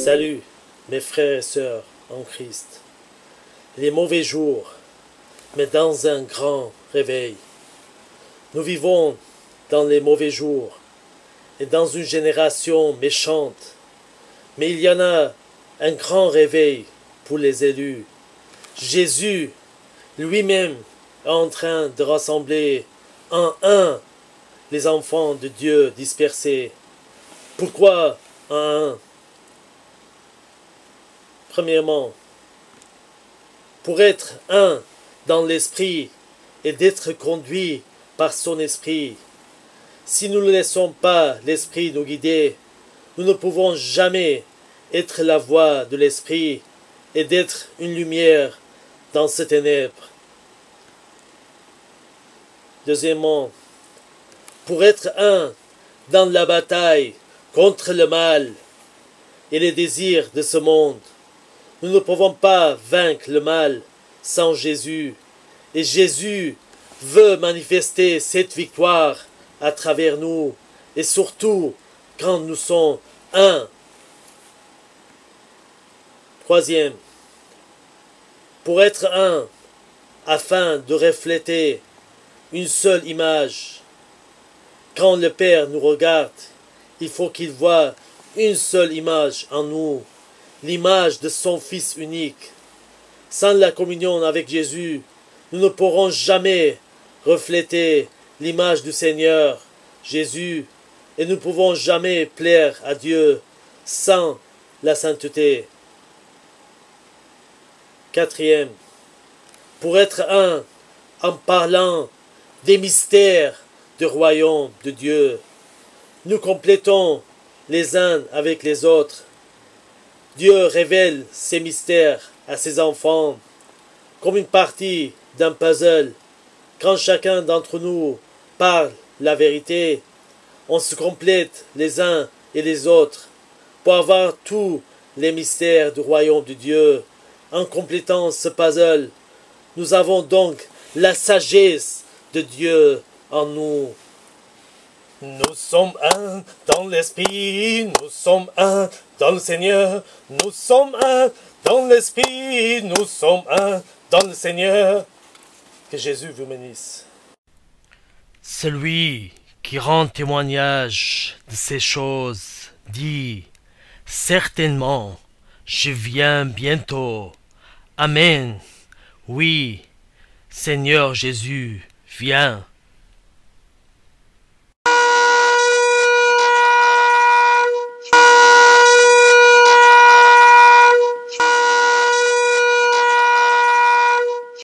Salut, mes frères et sœurs en Christ. Les mauvais jours, mais dans un grand réveil. Nous vivons dans les mauvais jours et dans une génération méchante. Mais il y en a un grand réveil pour les élus. Jésus lui-même est en train de rassembler en un les enfants de Dieu dispersés. Pourquoi en un? Premièrement, pour être un dans l'esprit et d'être conduit par son esprit. Si nous ne laissons pas l'esprit nous guider, nous ne pouvons jamais être la voix de l'esprit et d'être une lumière dans ces ténèbres. Deuxièmement, pour être un dans la bataille contre le mal et les désirs de ce monde, nous ne pouvons pas vaincre le mal sans Jésus. Et Jésus veut manifester cette victoire à travers nous, et surtout quand nous sommes un. Troisième, pour être un, afin de refléter une seule image. Quand le Père nous regarde, il faut qu'il voie une seule image en nous, l'image de son Fils unique. Sans la communion avec Jésus, nous ne pourrons jamais refléter l'image du Seigneur Jésus et nous ne pouvons jamais plaire à Dieu sans la sainteté. Quatrième, pour être un en parlant des mystères du royaume de Dieu, nous complétons les uns avec les autres. Dieu révèle ses mystères à ses enfants comme une partie d'un puzzle. Quand chacun d'entre nous parle la vérité, on se complète les uns et les autres pour avoir tous les mystères du royaume de Dieu. En complétant ce puzzle, nous avons donc la sagesse de Dieu en nous. Nous sommes un dans l'esprit, nous sommes un dans le Seigneur, nous sommes un dans l'esprit, nous sommes un dans le Seigneur. Que Jésus vous bénisse. Celui qui rend témoignage de ces choses dit, certainement, je viens bientôt. Amen. Oui, Seigneur Jésus, viens.